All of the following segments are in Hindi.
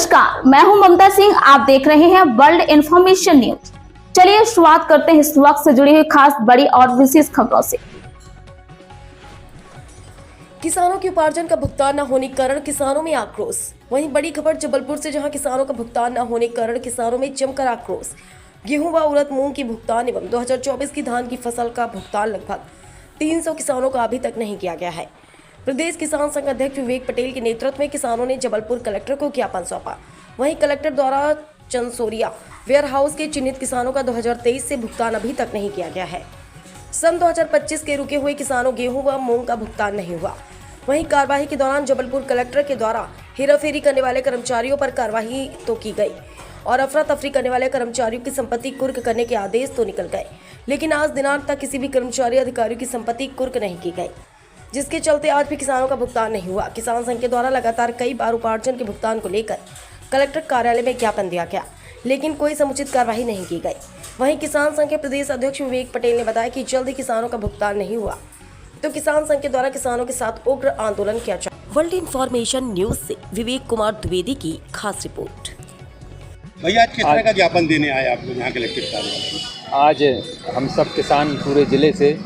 नमस्कार, मैं हूं ममता सिंह। आप देख रहे हैं वर्ल्ड इंफॉर्मेशन न्यूज। चलिए शुरुआत करते हैं इस वक्त से जुड़ी हुई खास, बड़ी और विशेष खबरों से। किसानों के उपार्जन का भुगतान न होने के कारण किसानों में आक्रोश। वहीं बड़ी खबर जबलपुर से, जहां किसानों का भुगतान न होने के कारण किसानों में जमकर आक्रोश। गेहूं व उड़द मूंग की भुगतान एवं 2024 की धान की फसल का भुगतान लगभग 300 किसानों का अभी तक नहीं किया गया है। प्रदेश किसान संघ अध्यक्ष विवेक पटेल के नेतृत्व में किसानों ने जबलपुर कलेक्टर को ज्ञापन सौंपा। वहीं कलेक्टर द्वारा चंसोरिया वेयर हाउस के चिन्हित किसानों का 2023 से भुगतान अभी तक नहीं किया गया है। सन 2025 के रुके हुए किसानों गेहूं व मूंग का भुगतान नहीं हुआ। वहीं कार्यवाही के दौरान जबलपुर कलेक्टर के द्वारा हेराफेरी करने वाले कर्मचारियों पर कार्रवाई तो की गई और अफरा तफरी करने वाले कर्मचारियों की संपत्ति कुर्क करने के आदेश तो निकल गए, लेकिन आज दिनांक तक किसी भी कर्मचारी अधिकारियों की संपत्ति कुर्क नहीं की गई, जिसके चलते आज भी किसानों का भुगतान नहीं हुआ। किसान संघ के द्वारा लगातार कई बार उपार्जन के भुगतान को लेकर कलेक्टर कार्यालय में ज्ञापन दिया गया, लेकिन कोई समुचित कार्रवाई नहीं की गई। वहीं किसान संघ के प्रदेश अध्यक्ष विवेक पटेल ने बताया कि जल्द ही किसानों का भुगतान नहीं हुआ तो किसान संघ के द्वारा किसानों के साथ उग्र आंदोलन किया जाए। वर्ल्ड इंफॉर्मेशन न्यूज से विवेक कुमार द्विवेदी की खास रिपोर्ट। भैया आज किस तरह का ज्ञापन देने आए आप लोग यहाँ कलेक्टर कार्यालय? आज हम सब किसान पूरे ज़िले से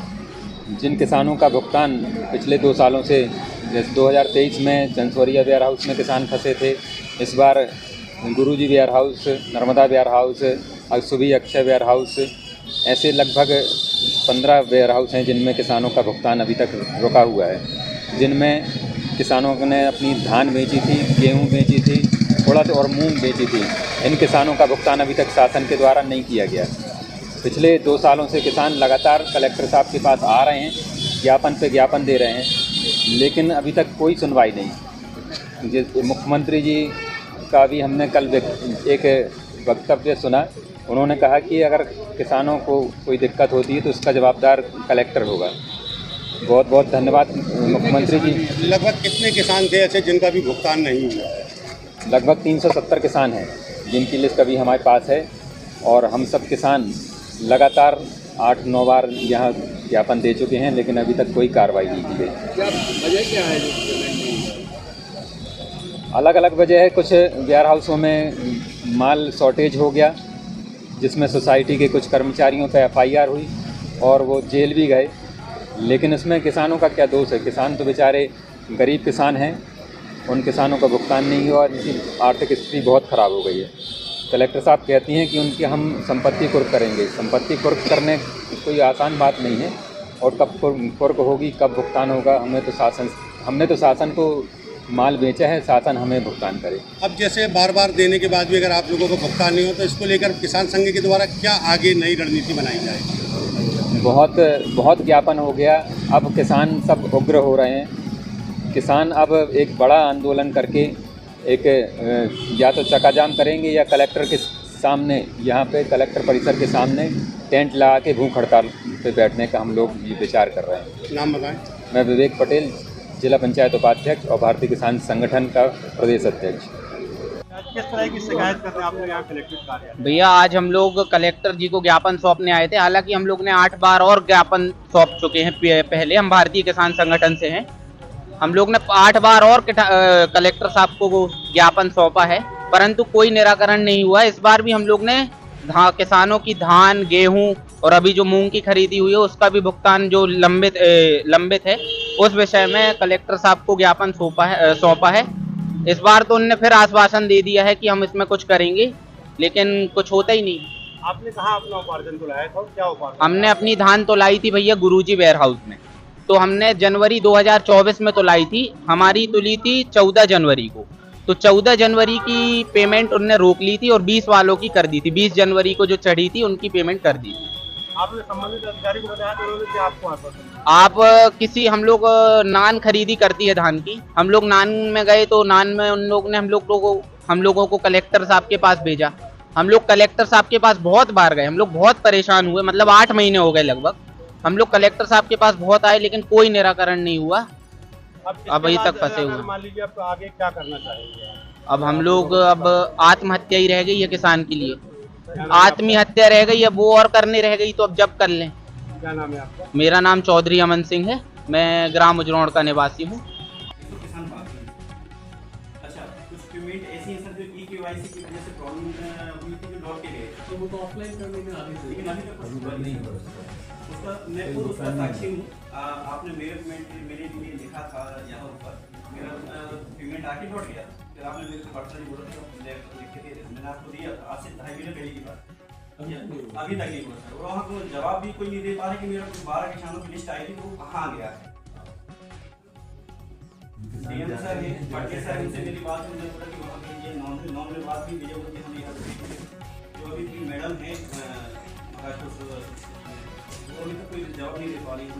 जिन किसानों का भुगतान पिछले 2 सालों से, जैसे 2023 में चंसोरिया वेयर हाउस में किसान फंसे थे, इस बार Guruji warehouse, Narmada warehouse, अक्सुभी अक्षय वेयर हाउस, ऐसे लगभग 15 वेयर हाउस हैं जिनमें किसानों का भुगतान अभी तक रुका हुआ है। जिनमें किसानों ने अपनी धान बेची थी, गेहूँ बेची थी, उड़द और मूंग बेची थी। इन किसानों का भुगतान अभी तक शासन के द्वारा नहीं किया गया। पिछले 2 सालों से किसान लगातार कलेक्टर साहब के पास आ रहे हैं, ज्ञापन पे ज्ञापन दे रहे हैं, लेकिन अभी तक कोई सुनवाई नहीं। मुख्यमंत्री जी का भी हमने कल एक वक्तव्य सुना। उन्होंने कहा कि अगर किसानों को कोई दिक्कत होती है तो उसका जवाबदार कलेक्टर होगा। बहुत बहुत धन्यवाद मुख्यमंत्री जी। लगभग कितने किसान थे ऐसे जिनका भी भुगतान नहीं हुआ? लगभग 370 किसान हैं जिनकी लिस्ट अभी हमारे पास है, और हम सब किसान लगातार 8-9 बार यहाँ ज्ञापन दे चुके हैं, लेकिन अभी तक कोई कार्रवाई नहीं की गई। क्या वजह क्या है जो पेमेंट नहीं हुआ? अलग अलग वजह है। कुछ वेयर हाउसों में माल शॉर्टेज हो गया, जिसमें सोसाइटी के कुछ कर्मचारियों पर FIR हुई और वो जेल भी गए, लेकिन इसमें किसानों का क्या दोष है? किसान तो बेचारे गरीब किसान हैं, उन किसानों का भुगतान नहीं हुआ, उनकी आर्थिक स्थिति बहुत ख़राब हो गई है। कलेक्टर साहब कहती हैं कि उनकी हम संपत्ति कुर्क करेंगे। संपत्ति कुर्क करने कोई आसान बात नहीं है, और कब कुर्क होगी, कब भुगतान होगा, हमने तो शासन को माल बेचा है, शासन हमें भुगतान करे। अब जैसे बार बार देने के बाद भी अगर आप लोगों को भुगतान नहीं हो तो इसको लेकर किसान संघ के द्वारा क्या आगे नई रणनीति बनाई जाएगी? बहुत ज्ञापन हो गया। अब किसान सब उग्र हो रहे हैं। किसान अब एक बड़ा आंदोलन करके या तो चक्का जाम करेंगे या कलेक्टर के सामने, यहाँ पे कलेक्टर परिसर के सामने टेंट लगा के भूख हड़ताल पे बैठने का हम लोग ये विचार कर रहे हैं। नाम बताएं। मैं विवेक पटेल, जिला पंचायत उपाध्यक्ष और भारतीय किसान संगठन का प्रदेश अध्यक्ष। किस तरह की शिकायत कर रहे हैं आप लोग यहाँ कलेक्टर कार्यालय? भैया आज हम लोग कलेक्टर जी को ज्ञापन सौंपने आए थे। हालांकि हम लोग ने 8 बार और ज्ञापन सौंप चुके हैं पहले। हम भारतीय किसान संगठन से हैं। हम लोग ने 8 बार और कलेक्टर साहब को ज्ञापन सौंपा है, परंतु कोई निराकरण नहीं हुआ। इस बार भी हम लोग ने किसानों की धान, गेहूं और अभी जो मूंग की खरीदी हुई है उसका भी भुगतान जो लंबित है, उस विषय में कलेक्टर साहब को ज्ञापन सौंपा है। इस बार तो उन्होंने फिर आश्वासन दे दिया है कि हम इसमें कुछ करेंगे, लेकिन कुछ होता ही नहीं। आपने कहा अपना उपार्जन तो लाया था, क्या उपार्जन? हमने अपनी धान तो लाई थी भैया गुरुजी वेयर हाउस में, तो हमने जनवरी 2024 में तो लाई थी। हमारी तुली थी 14 जनवरी को, तो 14 जनवरी की पेमेंट उनने रोक ली थी और 20 वालों की कर दी थी। 20 जनवरी को जो चढ़ी थी उनकी पेमेंट कर दी थी। आपने संबंधित अधिकारी को बताया तो उन्होंने क्या आपको आश्वासन? हम लोग नान खरीदी करती है धान की। हम लोग नान में गए तो नान में उन लोग ने हम लोगों को कलेक्टर साहब के पास भेजा। हम लोग कलेक्टर साहब के पास बहुत बार गए। हम लोग बहुत परेशान हुए, मतलब 8 महीने हो गए लगभग। हम लोग कलेक्टर साहब के पास बहुत आए, लेकिन कोई निराकरण नहीं हुआ। अब अभी तक फंसे हुए। मान लीजिए आप आगे क्या करना चाहेंगे? अब हम लोग आत्महत्या ही रह गई है किसान के लिए। आत्महत्या रह गई, अब वो और करने रह गई तो अब जब कर लें। क्या नाम है आपका? मेरा नाम चौधरी अमन सिंह है। मैं ग्राम उजरौड़ का निवासी हूँ। अच्छा, कुछ पेमेंट ऐसी है सर जो ई-केवाईसी की वजह से प्रॉब्लम हुई थी, जो लौट के गए। तो वो तो ऑफलाइन करने में आगे लेकिन अभी तक कुछ हुआ नहीं है उसका। मैं खुद उसका साक्षी हूँ। आपने मेरे पेमेंट मेरे लिए लिखा था यहाँ ऊपर, मेरा पेमेंट आके लौट गया। फिर आपने मेरे को पर्सनली बोला था लिख के दे दे, मैंने आपको दिया था। आज से 2.5 महीने पहले की बात, अभी तक नहीं हुआ सर। और वहाँ को जवाब भी कोई नहीं दे पा रहे कि मेरा 12 किसानों की लिस्ट आई थी, तो वो कहाँ गया है। डीएम सर है, पाटिल सर, उनसे मेरी बात हुई, बोला कि वहाँ पे ये नॉर्मल बात भी मुझे बोलते हम यहाँ जो अभी भी मैडम है महाराष्ट्र, वो अभी तक कोई जवाब नहीं दे पा रही है।